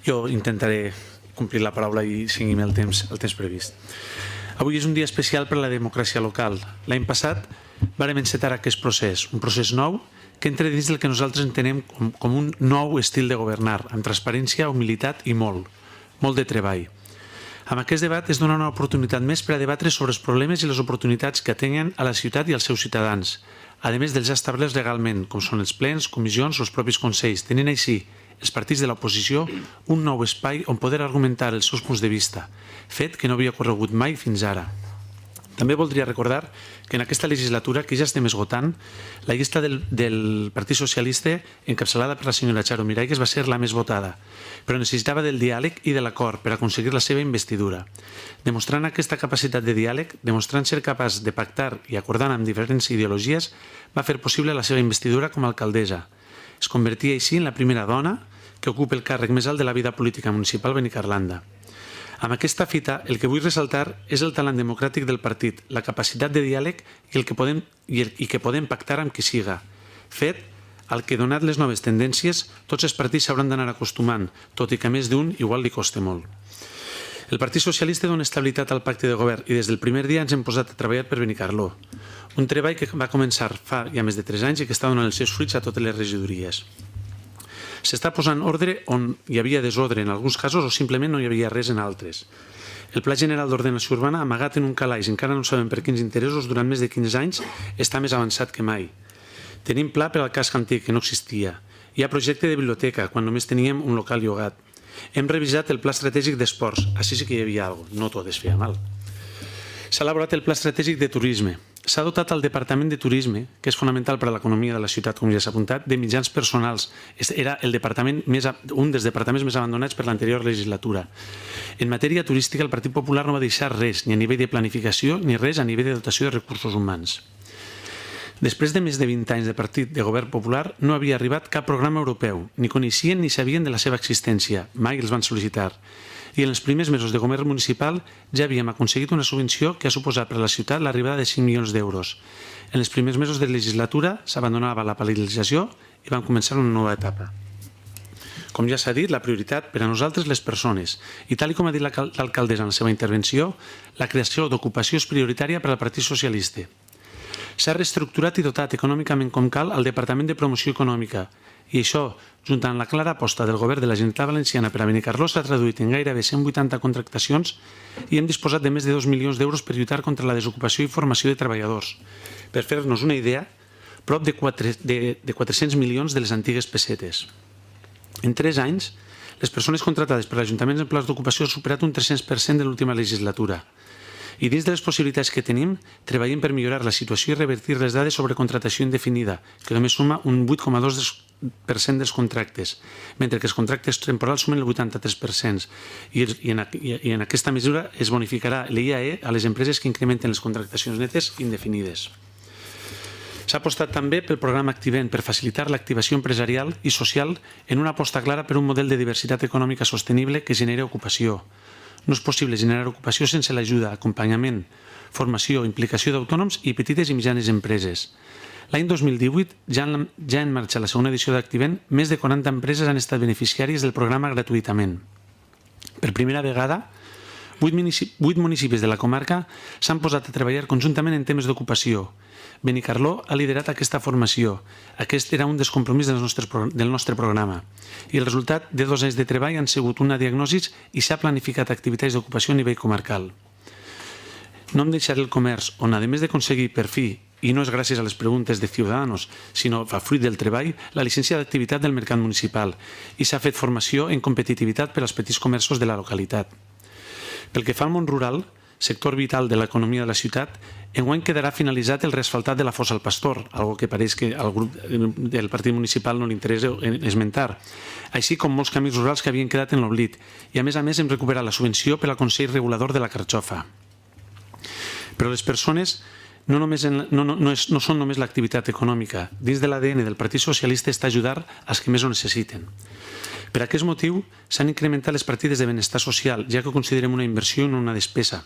Jo intentaré complir la paraula i seguir el temps previst. Avui és un dia especial per a la democràcia local. L'any passat vàrem encetar aquest procés, un procés nou que entra dins del que nosaltres entenem com un nou estil de governar, amb transparència, humilitat i molt de treball. Amb aquest debat es dona una oportunitat més per a debatre sobre els problemes i les oportunitats que atenen a la ciutat i als seus ciutadans, a més dels ja establerts legalment, com són els plens, comissions o els propis consells, tenint així els partits de l'oposició un nou espai on poder argumentar els seus punts de vista, fet que no havia ocorregut mai fins ara. També voldria recordar que en aquesta legislatura, que ja estem esgotant, la llista del Partit Socialista, encapçalada per la senyora Charo Miralles, va ser la més votada, però necessitava del diàleg i de l'acord per aconseguir la seva investidura. Demostrant aquesta capacitat de diàleg, demostrant ser capaç de pactar i acordant amb diferents ideologies, va fer possible la seva investidura com a alcaldessa. Es convertia així en la primera dona que ocupa el càrrec més alt de la vida política municipal benicarlanda. Amb aquesta fita, el que vull ressaltar és el talent democràtic del partit, la capacitat de diàleg i que podem pactar amb qui siga. Fet al que, donat les noves tendències, tots els partits s'hauran d'anar acostumant, tot i que a més d'un igual li costa molt. El Partit Socialista dona estabilitat al pacte de govern i des del primer dia ens hem posat a treballar per Benicarló. Un treball que va començar fa ja més de 3 anys i que està donant els seus fruits a totes les regidories. S'està posant ordre on hi havia desordre en alguns casos o simplement no hi havia res en altres. El Pla General d'Ordenació Urbana, amagat en un calaix, encara no sabem per quins interessos, durant més de 15 anys, està més avançat que mai. Tenim pla per al casc antic, que no existia. Hi ha projecte de biblioteca, quan només teníem un local llogat. Hem revisat el Pla Estratègic d'Esports, així sí que hi havia alguna cosa, no tot es feia mal. S'ha elaborat el Pla Estratègic de Turisme. S'ha dotat al Departament de Turisme, que és fonamental per a l'economia de la ciutat, com ja s'ha apuntat, de mitjans personals. Era un dels departaments més abandonats per l'anterior legislatura. En matèria turística, el Partit Popular no va deixar res, ni a nivell de planificació, ni res a nivell de dotació de recursos humans. Després de més de 20 anys de partit de govern popular, no havia arribat cap programa europeu, ni coneixien ni sabien de la seva existència, mai els van sol·licitar. I en els primers mesos de govern municipal ja havíem aconseguit una subvenció que ha suposat per a la ciutat l'arribada de 5 milions d'euros. En els primers mesos de legislatura s'abandonava la paralització i vam començar una nova etapa. Com ja s'ha dit, la prioritat per a nosaltres les persones. I tal com ha dit l'alcaldessa en la seva intervenció, la creació d'ocupació és prioritària per al Partit Socialista. S'ha reestructurat i dotat econòmicament com cal el Departament de Promoció Econòmica i això, junt amb la clara aposta del govern de la Generalitat Valenciana per a Benicarló, s'ha traduït en gairebé 180 contractacions i hem disposat de més de 2 milions d'euros per lluitar contra la desocupació i formació de treballadors. Per fer-nos una idea, prop de 400 milions de les antigues pessetes. En 3 anys, les persones contratades per l'Ajuntament en plans d'ocupació han superat un 300% de l'última legislatura. I dins de les possibilitats que tenim, treballem per millorar la situació i revertir les dades sobre contractació indefinida, que només suma un 8,2% dels contractes, mentre que els contractes temporals sumen el 83%. I en aquesta mesura es bonificarà l'IAE a les empreses que incrementen les contractacions netes indefinides. S'ha apostat també pel programa Activem per facilitar l'activació empresarial i social en una aposta clara per un model de diversitat econòmica sostenible que generi ocupació. No és possible generar ocupació sense l'ajuda, acompanyament, formació, implicació d'autònoms i petites i mitjanes empreses. L'any 2018, ja en marxa la segona edició d'Activem, més de 40 empreses han estat beneficiàries del programa gratuïtament. Per primera vegada, 8 municipis de la comarca s'han posat a treballar conjuntament en temes d'ocupació. Benicarló ha liderat aquesta formació. Aquest era un dels compromisos del nostre programa. I el resultat de 2 anys de treball han sigut una diagnosi i s'ha planificat activitats d'ocupació a nivell comarcal. No em deixaré el comerç, on a més d'aconseguir per fi, i no és gràcies a les preguntes de Ciudadanos, sinó a fruit del treball, la llicència d'activitat del mercat municipal i s'ha fet formació en competitivitat per als petits comerços de la localitat. Pel que fa al món rural, sector vital de l'economia de la ciutat, enguany quedarà finalitzat el reasfaltat de la Fossa al Pastor, algo que pareix que al grup del partit municipal no li interessa esmentar, així com molts camins rurals que havien quedat en l'oblit, i a més hem recuperat la subvenció per al Consell Regulador de la Carxofa. Però les persones no són només l'activitat econòmica. Dins de l'ADN del Partit Socialista està ajudar als que més ho necessiten. Per aquest motiu, s'han incrementat les partides de benestar social, ja que ho considerem una inversió i no una despesa.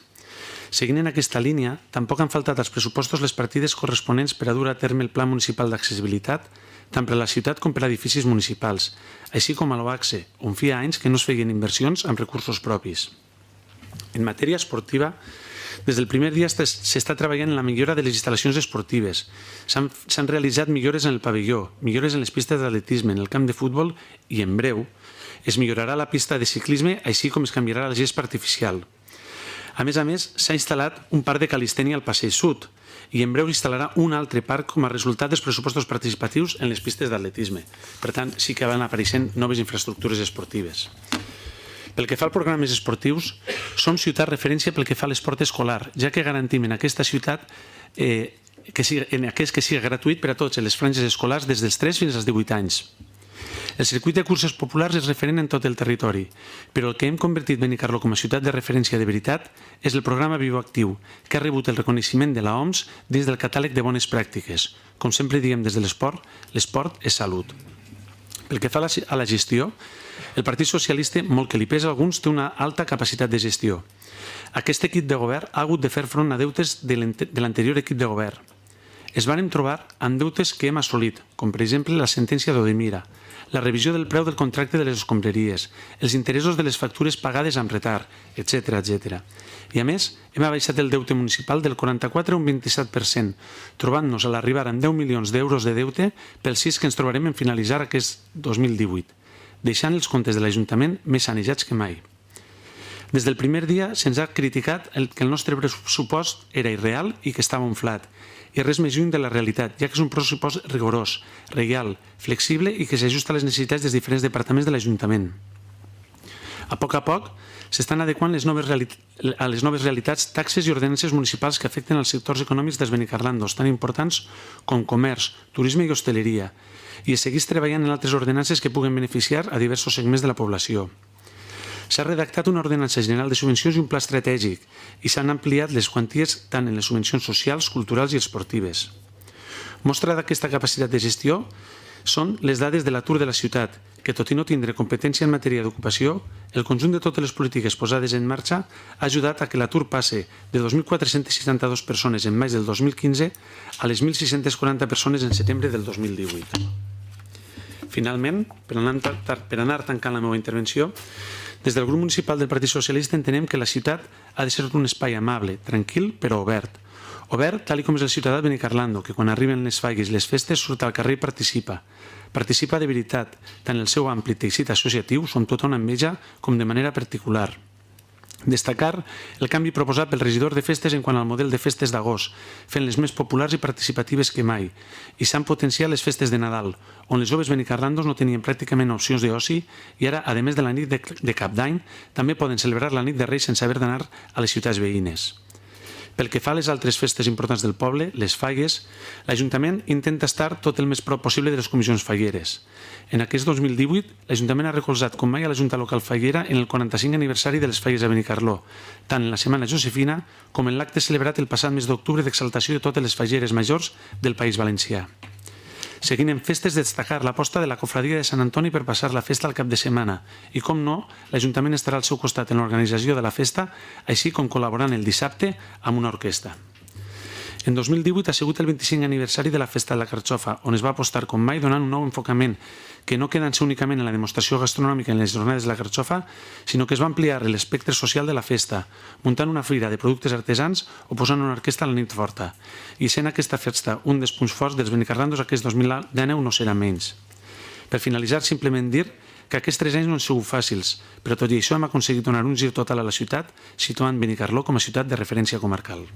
Seguint en aquesta línia, tampoc han faltat als pressupostos les partides corresponents per a dur a terme el Pla Municipal d'Accessibilitat, tant per a la ciutat com per a edificis municipals, així com a l'OACSE, on feia anys que no es feien inversions amb recursos propis. En matèria esportiva, des del primer dia s'està treballant en la millora de les instal·lacions esportives. S'han realitzat millores en el pavelló, millores en les pistes d'atletisme, en el camp de futbol i, en breu, es millorarà la pista de ciclisme, així com es canviarà la gespa artificial. A més, s'ha instal·lat un parc de calistènia al Passeig Sud i en breu instal·larà un altre parc com a resultat dels pressupostos participatius en les pistes d'atletisme. Per tant, sí que van apareixent noves infraestructures esportives. Pel que fa als programes esportius, som ciutat referència pel que fa a l'esport escolar, ja que garantim en aquesta ciutat que sigui gratuït per a tots les franges escolars des dels 3 fins als 18 anys. El circuit de curses populars és referent en tot el territori, però el que hem convertit Benicarló com a ciutat de referència de veritat és el programa Bioactiu, que ha rebut el reconeixement de l'OMS dins del catàleg de bones pràctiques. Com sempre diem des de l'esport és salut. Pel que fa a la gestió, el Partit Socialista, molt que li pesa a alguns, té una alta capacitat de gestió. Aquest equip de govern ha hagut de fer front a deutes de l'anterior equip de govern. Es varen trobar amb deutes que hem assolit, com per exemple la sentència d'Odemira, la revisió del preu del contracte de les escombraries, els interessos de les factures pagades amb retard, etc. I a més, hem abaixat el deute municipal del 44 a un 27%, trobant-nos a l'arribar amb 10 milions d'euros de deute pels 6 que ens trobarem en finalitzar aquest 2018, deixant els comptes de l'Ajuntament més sanejats que mai. Des del primer dia se'ns ha criticat que el nostre pressupost era irreal i que estava inflat, i res més lluny de la realitat, ja que és un pressupost rigorós, real, flexible i que s'ajusta a les necessitats dels diferents departaments de l'Ajuntament. A poc, s'estan adequant a les noves realitats taxes i ordenances municipals que afecten els sectors econòmics dels benicarlandos, tan importants com comerç, turisme i hostaleria, i es segueix treballant en altres ordenances que puguen beneficiar a diversos segments de la població. S'ha redactat una ordenança general de subvencions i un pla estratègic i s'han ampliat les quanties tant en les subvencions socials, culturals i esportives. Mostra d'aquesta capacitat de gestió són les dades de l'atur de la ciutat, que tot i no tindre competència en matèria d'ocupació, el conjunt de totes les polítiques posades en marxa ha ajudat a que l'atur passe de 2.462 persones en maig del 2015 a les 1.640 persones en setembre del 2018. Finalment, per anar tancant la meva intervenció, des del grup municipal del Partit Socialista entenem que la ciutat ha de ser un espai amable, tranquil, però obert. Obert, tal com és el ciutadà de Benicarlando, que quan arriben les falles i les festes surt al carrer i participa. Participa de veritat, tant en el seu ampli teixit associatiu, som tota una enveja, com de manera particular. Destacar el canvi proposat pel regidor de festes en quant al model de festes d'agost, fent-les més populars i participatives que mai, i s'han potenciat les festes de Nadal, on les joves benicarlandos no tenien pràcticament opcions d'oci i ara, a més de la nit de Cap d'Any, també poden celebrar la nit de Reis sense haver d'anar a les ciutats veïnes. Pel que fa a les altres festes importants del poble, les falles, l'Ajuntament intenta estar tot el més prop possible de les comissions falleres. En aquest 2018, l'Ajuntament ha recolzat com mai a la Junta Local Fallera en el 45 aniversari de les falles a Benicarló, tant en la Setmana Josefina com en l'acte celebrat el passat mes d'octubre d'exaltació de totes les falleres majors del País Valencià. Seguint en festes, destacar l'aposta de la Cofradia de Sant Antoni per passar la festa al cap de setmana i, com no, l'Ajuntament estarà al seu costat en l'organització de la festa, així com col·laborant el dissabte amb una orquestra. En 2018 ha sigut el 25 aniversari de la Festa de la Carxofa, on es va apostar com mai donant un nou enfocament, que no quedant-se únicament en la demostració gastronòmica en les jornades de la Carxofa, sinó que es va ampliar l'espectre social de la festa, muntant una fira de productes artesans o posant una orquestra a la nit forta. I sent aquesta festa un dels punts forts dels benicarlandos, aquest 2019 no serà menys. Per finalitzar, simplement dir que aquests 3 anys no han sigut fàcils, però tot i això hem aconseguit donar un gir total a la ciutat, situant Benicarló com a ciutat de referència comarcal.